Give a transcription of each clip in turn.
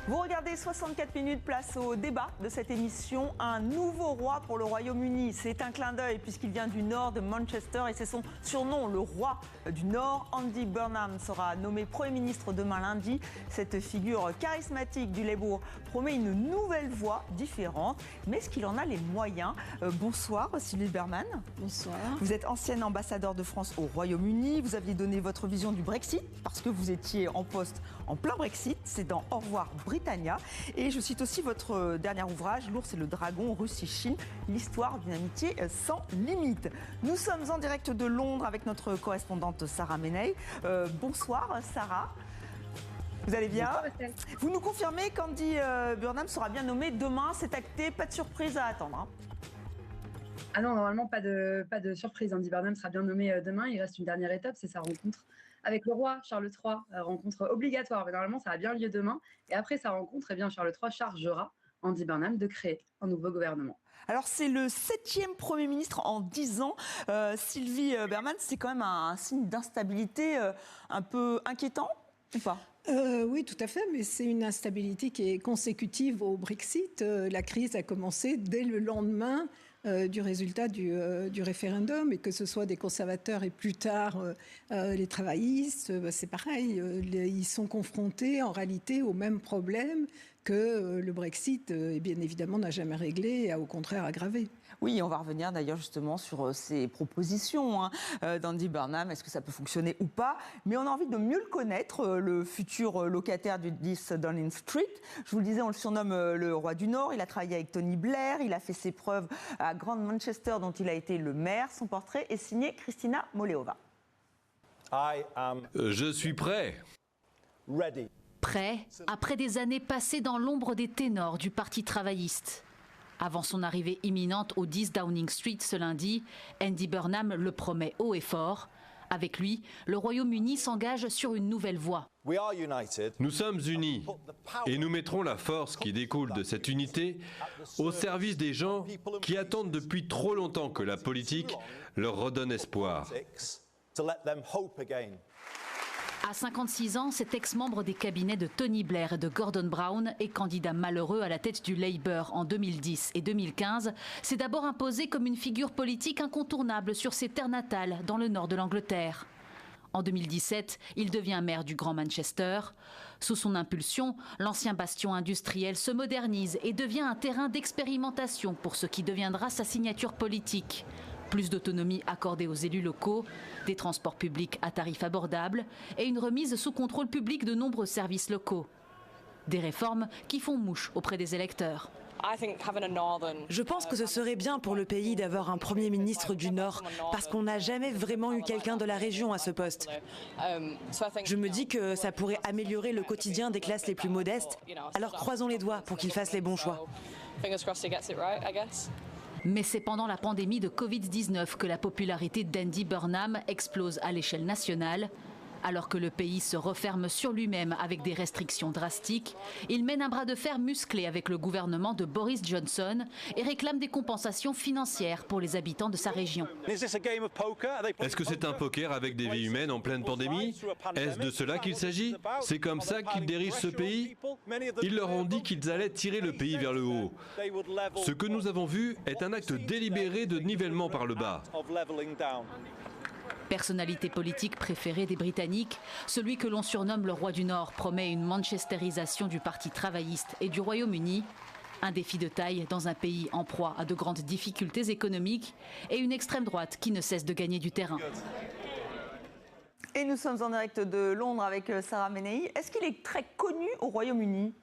Vous regardez 64 minutes, place au débat de cette émission. Un nouveau roi pour le Royaume-Uni. C'est un clin d'œil puisqu'il vient du nord de Manchester et c'est son surnom, le roi du Nord. Andy Burnham sera nommé Premier ministre demain lundi. Cette figure charismatique du Labour promet une nouvelle voie différente. Mais est-ce qu'il en a les moyens? Bonsoir Sylvie Berman. Bonsoir. Vous êtes ancienne ambassadeur de France au Royaume-Uni. Vous aviez donné votre vision du Brexit parce que vous étiez en poste en plein Brexit. C'est dans Au revoir Britannia. Et je cite aussi votre dernier ouvrage, L'ours et le dragon, Russie-Chine, l'histoire d'une amitié sans limite. Nous sommes en direct de Londres avec notre correspondante Sarah Menei. Bonsoir Sarah. Vous allez bien? Vous nous confirmez qu'Andy Burnham sera bien nommé demain, c'est acté, pas de surprise à attendre hein? Ah non, normalement pas de surprise. Andy Burnham sera bien nommé demain. Il reste une dernière étape, c'est sa rencontre avec le roi Charles III, rencontre obligatoire. Mais normalement, ça a bien lieu demain. Et après sa rencontre, eh bien, Charles III chargera Andy Burnham de créer un nouveau gouvernement. Alors c'est le 7e Premier ministre en 10 ans. Sylvie Berman, c'est quand même un signe d'instabilité un peu inquiétant ou pas? Oui, tout à fait, mais c'est une instabilité qui est consécutive au Brexit. La crise a commencé dès le lendemain du résultat du référendum, et que ce soit des conservateurs et plus tard les travaillistes, c'est pareil. Ils sont confrontés en réalité au même problème que le Brexit, bien évidemment, n'a jamais réglé et a au contraire aggravé. Oui, on va revenir d'ailleurs justement sur ces propositions d'Andy Burnham. Est-ce que ça peut fonctionner ou pas? Mais on a envie de mieux le connaître, le futur locataire du 10 Downing Street. Je vous le disais, on le surnomme le roi du Nord. Il a travaillé avec Tony Blair. Il a fait ses preuves à Grand Manchester, dont il a été le maire. Son portrait est signé Kristina Moleova. Je suis prêt. Prêt, après des années passées dans l'ombre des ténors du Parti travailliste. Avant son arrivée imminente au 10 Downing Street ce lundi, Andy Burnham le promet haut et fort. Avec lui, le Royaume-Uni s'engage sur une nouvelle voie. Nous sommes unis et nous mettrons la force qui découle de cette unité au service des gens qui attendent depuis trop longtemps que la politique leur redonne espoir. À 56 ans, cet ex-membre des cabinets de Tony Blair et de Gordon Brown et candidat malheureux à la tête du Labour en 2010 et 2015, s'est d'abord imposé comme une figure politique incontournable sur ses terres natales dans le nord de l'Angleterre. En 2017, il devient maire du Grand Manchester. Sous son impulsion, l'ancien bastion industriel se modernise et devient un terrain d'expérimentation pour ce qui deviendra sa signature politique. Plus d'autonomie accordée aux élus locaux, des transports publics à tarifs abordables et une remise sous contrôle public de nombreux services locaux. Des réformes qui font mouche auprès des électeurs. Je pense que ce serait bien pour le pays d'avoir un Premier ministre du Nord, parce qu'on n'a jamais vraiment eu quelqu'un de la région à ce poste. Je me dis que ça pourrait améliorer le quotidien des classes les plus modestes, alors croisons les doigts pour qu'il fasse les bons choix. Mais c'est pendant la pandémie de Covid-19 que la popularité d'Andy Burnham explose à l'échelle nationale. Alors que le pays se referme sur lui-même avec des restrictions drastiques, il mène un bras de fer musclé avec le gouvernement de Boris Johnson et réclame des compensations financières pour les habitants de sa région. Est-ce que c'est un poker avec des vies humaines en pleine pandémie? Est-ce de cela qu'il s'agit? C'est comme ça qu'ils dirigent ce pays? Ils leur ont dit qu'ils allaient tirer le pays vers le haut. Ce que nous avons vu est un acte délibéré de nivellement par le bas. Personnalité politique préférée des Britanniques, celui que l'on surnomme le roi du Nord promet une manchestérisation du Parti travailliste et du Royaume-Uni. Un défi de taille dans un pays en proie à de grandes difficultés économiques et une extrême droite qui ne cesse de gagner du terrain. Et nous sommes en direct de Londres avec Sarah Menei. Est-ce qu'il est très connu au Royaume-Uni?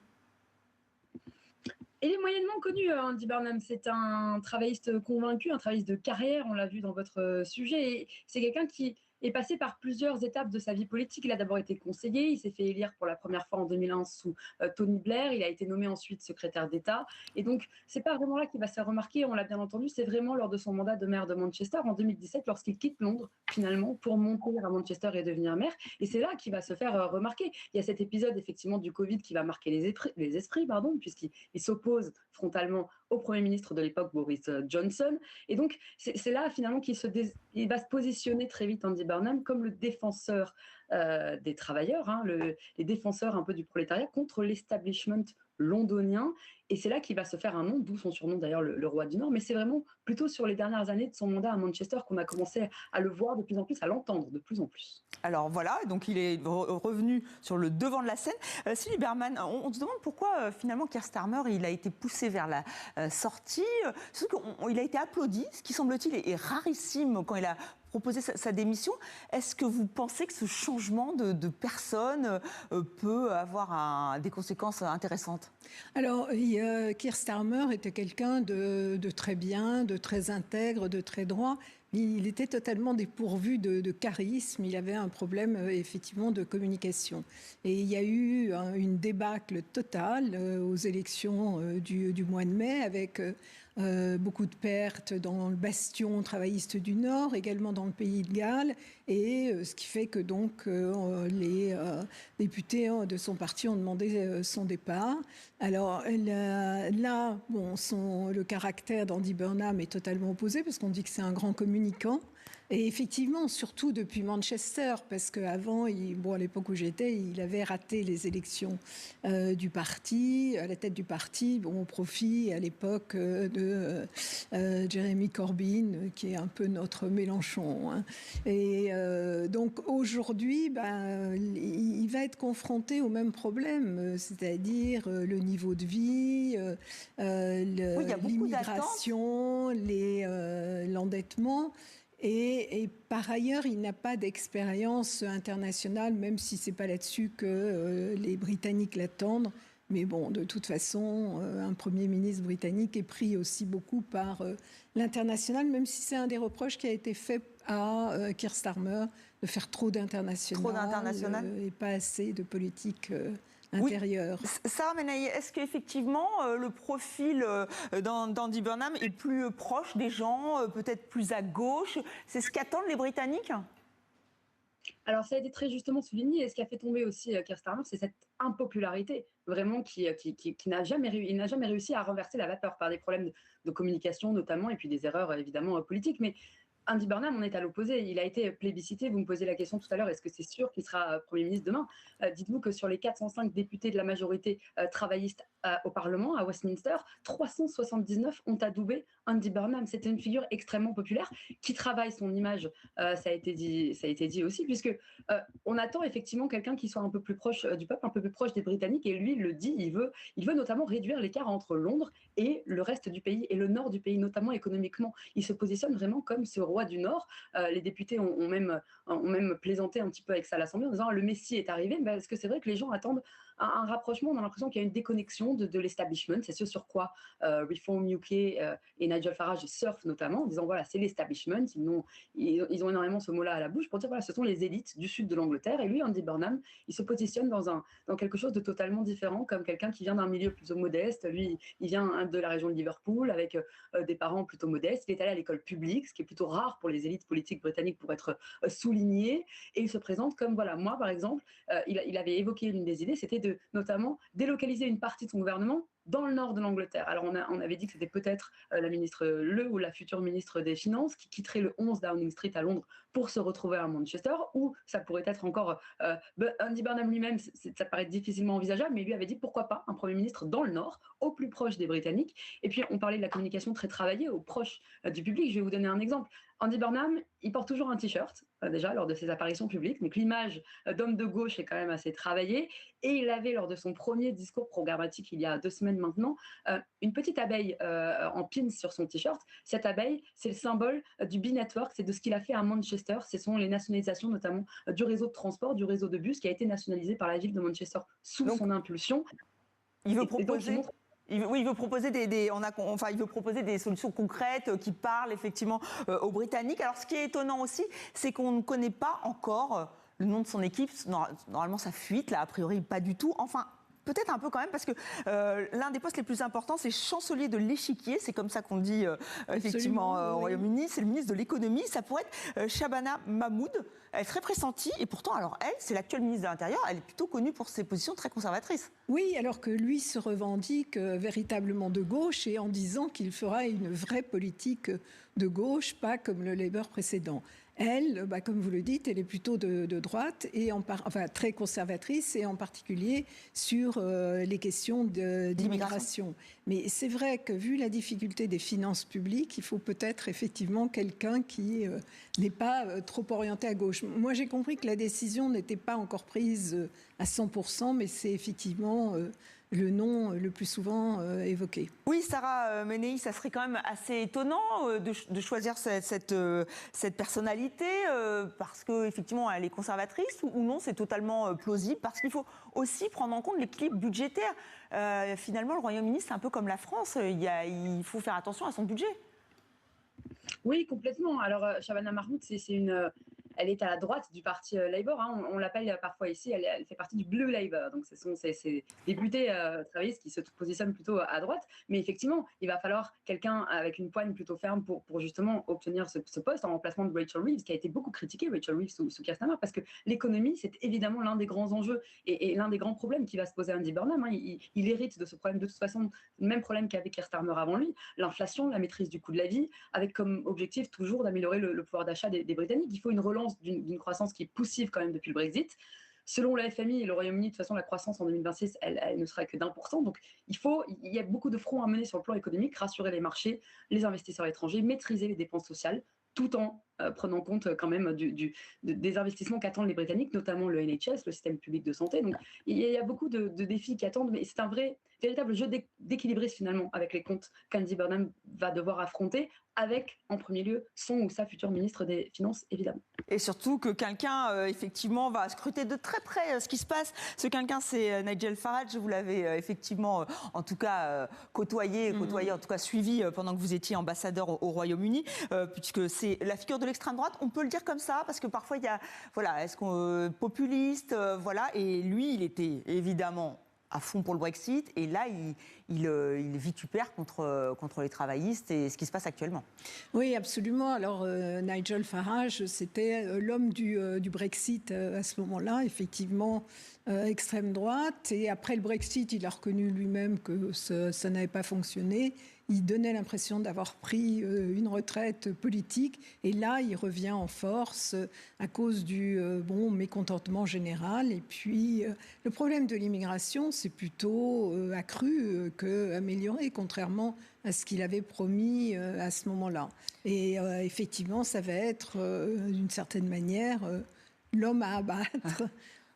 Il est moyennement connu, Andy Burnham. C'est un travailliste convaincu, un travailliste de carrière, on l'a vu dans votre sujet. Et c'est quelqu'un qui est passé par plusieurs étapes de sa vie politique. Il a d'abord été conseiller, il s'est fait élire pour la première fois en 2001 sous Tony Blair, il a été nommé ensuite secrétaire d'État. Et donc, c'est pas vraiment là qu'il va se faire remarquer, on l'a bien entendu, c'est vraiment lors de son mandat de maire de Manchester en 2017, lorsqu'il quitte Londres, finalement, pour monter à Manchester et devenir maire. Et c'est là qu'il va se faire remarquer. Il y a cet épisode, effectivement, du Covid qui va marquer les esprits, puisqu'il s'oppose frontalement au Premier ministre de l'époque, Boris Johnson. Et donc, c'est là finalement qu'il va se positionner très vite, Andy Burnham, comme le défenseur des travailleurs, hein, les défenseurs un peu du prolétariat contre l'establishment londonien. Et c'est là qu'il va se faire un nom, d'où son surnom d'ailleurs, le roi du Nord. Mais c'est vraiment plutôt sur les dernières années de son mandat à Manchester qu'on a commencé à le voir de plus en plus, à l'entendre de plus en plus. Alors voilà, donc il est revenu sur le devant de la scène. Sylvie Bermann, on se demande pourquoi finalement Keir Starmer il a été poussé vers la sortie. Surtout qu'il a été applaudi, ce qui semble-t-il est rarissime quand il a proposé sa démission. Est-ce que vous pensez que ce changement de personne peut avoir des conséquences intéressantes? Alors, Keir Starmer était quelqu'un de très bien, de très intègre, de très droit. Il était totalement dépourvu de charisme. Il avait un problème, effectivement, de communication. Et il y a eu une débâcle totale aux élections du mois de mai, avec beaucoup de pertes dans le bastion travailliste du Nord, également dans le Pays de Galles, et ce qui fait que donc les députés de son parti ont demandé son départ. Alors là, bon, le caractère d'Andy Burnham est totalement opposé, parce qu'on dit que c'est un grand communicant. Et effectivement, surtout depuis Manchester, parce qu'avant, à l'époque où j'étais, il avait raté les élections du parti, à la tête du parti, au profit à l'époque de Jeremy Corbyn, qui est un peu notre Mélenchon. Hein. Et donc aujourd'hui, il va être confronté au même problème, c'est-à-dire le niveau de vie, l'immigration, l'endettement. Et par ailleurs, il n'a pas d'expérience internationale, même si ce n'est pas là-dessus que les Britanniques l'attendent. Mais bon, de toute façon, un Premier ministre britannique est pris aussi beaucoup par l'international, même si c'est un des reproches qui a été fait à Keir Starmer, de faire trop d'international et pas assez de politique intérieure. Oui. Sarah Menaille, est-ce qu'effectivement le profil d'Andy Burnham est plus proche des gens, peut-être plus à gauche? C'est ce qu'attendent les Britanniques? Alors, ça a été très justement souligné, et ce qui a fait tomber aussi Keir Starmer, c'est cette impopularité, vraiment, qui n'a jamais réussi à renverser la vapeur par des problèmes de communication notamment, et puis des erreurs évidemment politiques. Mais Andy Burnham, on est à l'opposé. Il a été plébiscité. Vous me posez la question tout à l'heure, est-ce que c'est sûr qu'il sera Premier ministre demain? Dites-vous que sur les 405 députés de la majorité travailliste au Parlement, à Westminster, 379 ont adoubé Andy Burnham. C'était une figure extrêmement populaire qui travaille son image, ça a été dit aussi, puisque on attend effectivement quelqu'un qui soit un peu plus proche du peuple, un peu plus proche des Britanniques, et lui, il le dit, il veut notamment réduire l'écart entre Londres et le reste du pays, et le nord du pays, notamment économiquement. Il se positionne vraiment comme ce roi du Nord. Les députés ont même plaisanté un petit peu avec ça à l'Assemblée en disant le Messie est arrivé, parce que c'est vrai que les gens attendent un rapprochement. On a l'impression qu'il y a une déconnexion de l'establishment. C'est ce sur quoi Reform UK et Nigel Farage surfent notamment, en disant voilà, c'est l'establishment. Ils ont énormément ce mot-là à la bouche pour dire voilà, ce sont les élites du sud de l'Angleterre. Et lui, Andy Burnham, il se positionne dans quelque chose de totalement différent, comme quelqu'un qui vient d'un milieu plutôt modeste. Lui, il vient de la région de Liverpool avec des parents plutôt modestes. Il est allé à l'école publique, ce qui est plutôt rare pour les élites politiques britanniques pour être souligné. Et il se présente comme voilà, moi par exemple, il avait évoqué l'une des idées, c'était de notamment délocaliser une partie de son gouvernement dans le nord de l'Angleterre. Alors on avait dit que c'était peut-être la ministre ou la future ministre des Finances qui quitterait le 11 Downing Street à Londres pour se retrouver à Manchester, ou ça pourrait être encore Andy Burnham lui-même, ça paraît difficilement envisageable, mais il lui avait dit pourquoi pas un Premier ministre dans le nord, au plus proche des Britanniques. Et puis on parlait de la communication très travaillée, au proche du public. Je vais vous donner un exemple. Andy Burnham, il porte toujours un t-shirt, déjà, lors de ses apparitions publiques. Donc l'image d'homme de gauche est quand même assez travaillée. Et il avait, lors de son premier discours programmatique, il y a 2 semaines maintenant, une petite abeille en pins sur son t-shirt. Cette abeille, c'est le symbole du B-Network, c'est de ce qu'il a fait à Manchester. Ce sont les nationalisations, notamment du réseau de transport, du réseau de bus, qui a été nationalisé par la ville de Manchester sous son impulsion. Il veut proposer... Il veut proposer il veut proposer des solutions concrètes qui parlent effectivement aux Britanniques. Alors, ce qui est étonnant aussi, c'est qu'on ne connaît pas encore le nom de son équipe. Normalement, ça fuite, là, a priori, pas du tout. Enfin, peut-être un peu quand même, parce que l'un des postes les plus importants, c'est chancelier de l'échiquier, c'est comme ça qu'on dit effectivement au Royaume-Uni, c'est le ministre de l'économie, ça pourrait être Shabana Mahmoud, elle est très pressentie, et pourtant, alors elle, c'est l'actuelle ministre de l'Intérieur, elle est plutôt connue pour ses positions très conservatrices. Oui, alors que lui se revendique véritablement de gauche et en disant qu'il fera une vraie politique de gauche, pas comme le Labour précédent. Elle, comme vous le dites, elle est plutôt de droite, et très conservatrice, et en particulier sur les questions d'immigration. Mais c'est vrai que vu la difficulté des finances publiques, il faut peut-être effectivement quelqu'un qui n'est pas trop orienté à gauche. Moi, j'ai compris que la décision n'était pas encore prise à 100%, mais c'est effectivement le nom le plus souvent évoqué. Oui, Sarah Menei, ça serait quand même assez étonnant de choisir cette personnalité parce qu'effectivement elle est conservatrice ou non, c'est totalement plausible parce qu'il faut aussi prendre en compte l'équilibre budgétaire. Finalement, le Royaume-Uni, c'est un peu comme la France, il faut faire attention à son budget. Oui, complètement. Alors, Shabana Mahmoud, elle est à la droite du parti Labour. Hein. On l'appelle parfois ici, elle fait partie du Blue Labour. Donc, ce sont ces députés travaillistes qui se positionnent plutôt à droite. Mais effectivement, il va falloir quelqu'un avec une poigne plutôt ferme pour justement obtenir ce poste en remplacement de Rachel Reeves, qui a été beaucoup critiquée, Rachel Reeves sous Keir Starmer, parce que l'économie, c'est évidemment l'un des grands enjeux et l'un des grands problèmes qui va se poser à Andy Burnham. Hein. Il hérite de ce problème de toute façon, le même problème qu'avec Keir Starmer avant lui, l'inflation, la maîtrise du coût de la vie, avec comme objectif toujours d'améliorer le pouvoir d'achat des Britanniques. Il faut une relance d'une croissance qui est poussive quand même depuis le Brexit. Selon la FMI et le Royaume-Uni, de toute façon, la croissance en 2026, elle ne sera que d'1%. Donc, il y a beaucoup de fronts à mener sur le plan économique, rassurer les marchés, les investisseurs étrangers, maîtriser les dépenses sociales, tout en prenant compte quand même des investissements qu'attendent les Britanniques, notamment le NHS, le système public de santé. Donc, il y a beaucoup de défis qui attendent, mais c'est un véritable jeu d'équilibriste finalement avec les comptes qu'Andy Burnham va devoir affronter, avec en premier lieu son ou sa future ministre des Finances, évidemment. Et surtout que quelqu'un, effectivement, va scruter de très près ce qui se passe. Ce quelqu'un, c'est Nigel Farage. Vous l'avez effectivement, en tout cas, côtoyé, en tout cas suivi pendant que vous étiez ambassadeur au Royaume-Uni, puisque c'est la figure de l'extrême droite. On peut le dire comme ça, parce que parfois, il y a, est-ce qu'on populiste, et lui, il était évidemment à fond pour le Brexit, et là, il vitupère contre les travaillistes et ce qui se passe actuellement. Oui, absolument. Alors, Nigel Farage, c'était l'homme du Brexit à ce moment-là, effectivement, extrême droite. Et après le Brexit, il a reconnu lui-même que ça n'avait pas fonctionné. Il donnait l'impression d'avoir pris une retraite politique. Et là, il revient en force à cause du mécontentement général. Et puis, le problème de l'immigration, c'est plutôt accru qu'amélioré, contrairement à ce qu'il avait promis à ce moment-là. Et effectivement, ça va être, d'une certaine manière, l'homme à abattre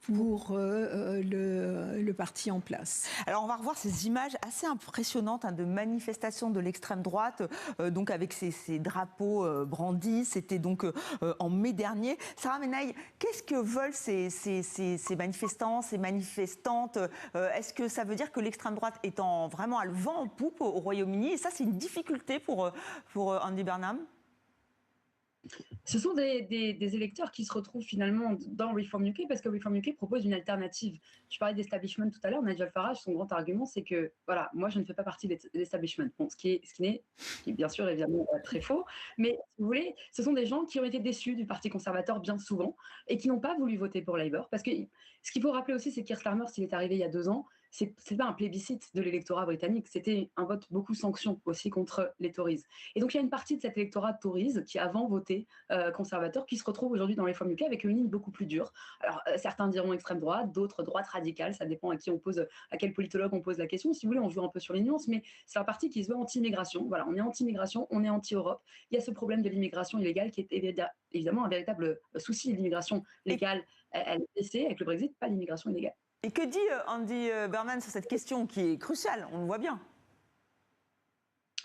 pour le parti en place. Alors on va revoir ces images assez impressionnantes de manifestations de l'extrême droite, donc avec ces drapeaux brandis. C'était donc en mai dernier. Sarah Menei, qu'est-ce que veulent ces manifestants, ces manifestantes? Est-ce que ça veut dire que l'extrême droite est vraiment à le vent en poupe au Royaume-Uni? Et ça, c'est une difficulté pour Andy Burnham? Ce sont des électeurs qui se retrouvent finalement dans Reform UK parce que Reform UK propose une alternative. Je parlais d'establishment tout à l'heure. Nigel Farage, son grand argument, c'est que voilà, moi je ne fais pas partie de l'establishment. Bon, ce qui est bien sûr évidemment très faux. Mais si vous voulez, ce sont des gens qui ont été déçus du Parti conservateur bien souvent et qui n'ont pas voulu voter pour Labour. Parce que ce qu'il faut rappeler aussi, c'est que Keir Starmer, s'il est arrivé il y a 2 ans, c'est pas un plébiscite de l'électorat britannique, c'était un vote beaucoup sanction aussi contre les Tories. Et donc il y a une partie de cet électorat Tories qui avant voté conservateur qui se retrouve aujourd'hui dans les Reform UK avec une ligne beaucoup plus dure. Alors certains diront extrême droite, d'autres droite radicale, ça dépend à quel politologue on pose la question. Si vous voulez, on joue un peu sur les nuances, mais c'est un parti qui se veut anti-immigration. Voilà, on est anti-immigration, on est anti-Europe. Il y a ce problème de l'immigration illégale qui est évidemment un véritable souci. L'immigration légale, elle est baissée avec le Brexit, pas l'immigration illégale. Et que dit Andy Burnham sur cette question qui est cruciale, on le voit bien?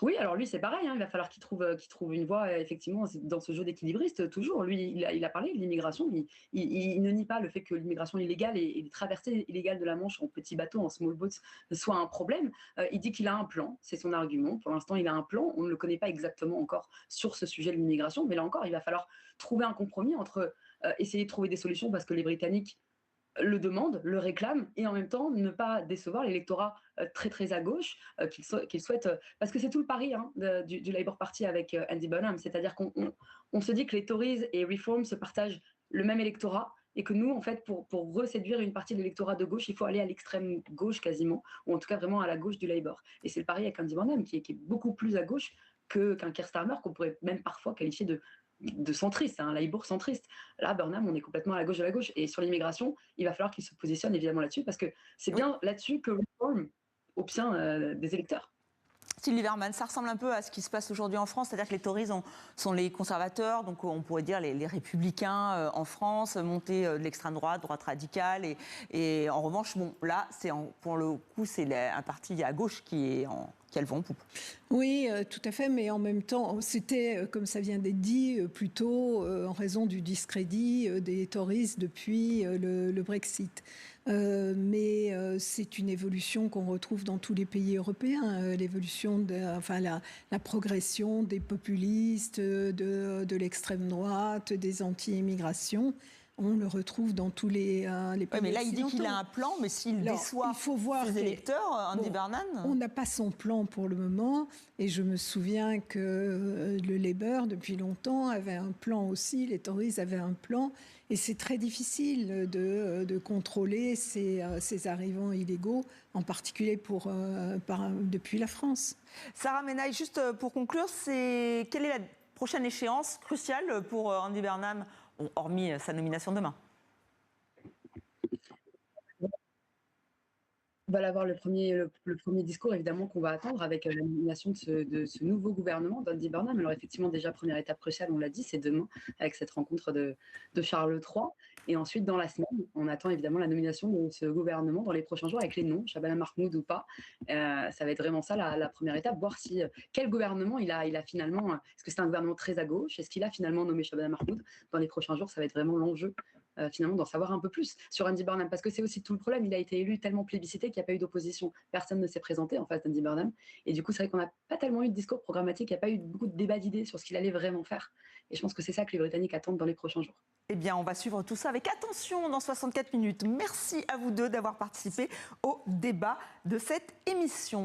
Oui, alors lui, c'est pareil, hein, il va falloir qu'il trouve une voie, effectivement, dans ce jeu d'équilibriste, toujours. Lui, il a parlé de l'immigration, il ne nie pas le fait que l'immigration illégale et les traversées illégales de la Manche en petits bateaux, en small boats, soit un problème. Il dit qu'il a un plan, c'est son argument. Pour l'instant, il a un plan, on ne le connaît pas exactement encore sur ce sujet de l'immigration, mais là encore, il va falloir trouver un compromis entre essayer de trouver des solutions parce que les Britanniques le demande, le réclame, et en même temps ne pas décevoir l'électorat très très à gauche qu'il souhaite, parce que c'est tout le pari du Labour Party avec Andy Burnham, c'est-à-dire qu'on se dit que les Tories et Reform se partagent le même électorat, et que nous, en fait, pour reséduire une partie de l'électorat de gauche, il faut aller à l'extrême gauche quasiment, ou en tout cas vraiment à la gauche du Labour. Et c'est le pari avec Andy Burnham, qui est beaucoup plus à gauche qu'un Keir Starmer, qu'on pourrait même parfois qualifier de centriste, un Labour centriste. Là, Burnham, on est complètement à la gauche de la gauche. Et sur l'immigration, il va falloir qu'il se positionne évidemment là-dessus, parce que c'est bien là-dessus que Reform obtient des électeurs. Sylvie Verman, ça ressemble un peu à ce qui se passe aujourd'hui en France, c'est-à-dire que les Tories sont les conservateurs, donc on pourrait dire les républicains en France, montée de l'extrême droite, droite radicale, et en revanche, bon, là, pour le coup, c'est un parti à gauche qui a le vent en poupe. Oui, tout à fait, mais en même temps, c'était, comme ça vient d'être dit, plutôt en raison du discrédit des Tories depuis le Brexit. Mais c'est une évolution qu'on retrouve dans tous les pays européens, l'évolution, la progression des populistes, de l'extrême droite, des anti-immigrations. On le retrouve dans tous les pays. Oui, mais là, il dit qu'il a un plan, mais s'il déçoit ses électeurs, Andy Burnham... On n'a pas son plan pour le moment, et je me souviens que le Labour, depuis longtemps, avait un plan aussi, les Tories avaient un plan, et c'est très difficile de contrôler ces arrivants illégaux, en particulier depuis la France. Sarah Menaille, juste pour conclure, quelle est la prochaine échéance cruciale pour Andy Burnham, hormis sa nomination demain? On va avoir le premier discours, évidemment, qu'on va attendre avec la nomination de ce nouveau gouvernement d'Andy Burnham. Alors effectivement, déjà, première étape cruciale, on l'a dit, c'est demain, avec cette rencontre de Charles III. Et ensuite, dans la semaine, on attend évidemment la nomination de ce gouvernement dans les prochains jours, avec les noms, Shabana Mahmoud ou pas. Ça va être vraiment ça la première étape, voir quel gouvernement il a finalement. Est-ce que c'est un gouvernement très à gauche? Est-ce qu'il a finalement nommé Shabana Mahmoud? Dans les prochains jours, ça va être vraiment l'enjeu. Finalement d'en savoir un peu plus sur Andy Burnham, parce que c'est aussi tout le problème, il a été élu tellement plébiscité qu'il n'y a pas eu d'opposition, personne ne s'est présenté en face d'Andy Burnham, et du coup c'est vrai qu'on n'a pas tellement eu de discours programmatique, il n'y a pas eu beaucoup de débats d'idées sur ce qu'il allait vraiment faire, et je pense que c'est ça que les Britanniques attendent dans les prochains jours. Eh bien, on va suivre tout ça avec attention dans 64 minutes. Merci à vous deux d'avoir participé au débat de cette émission.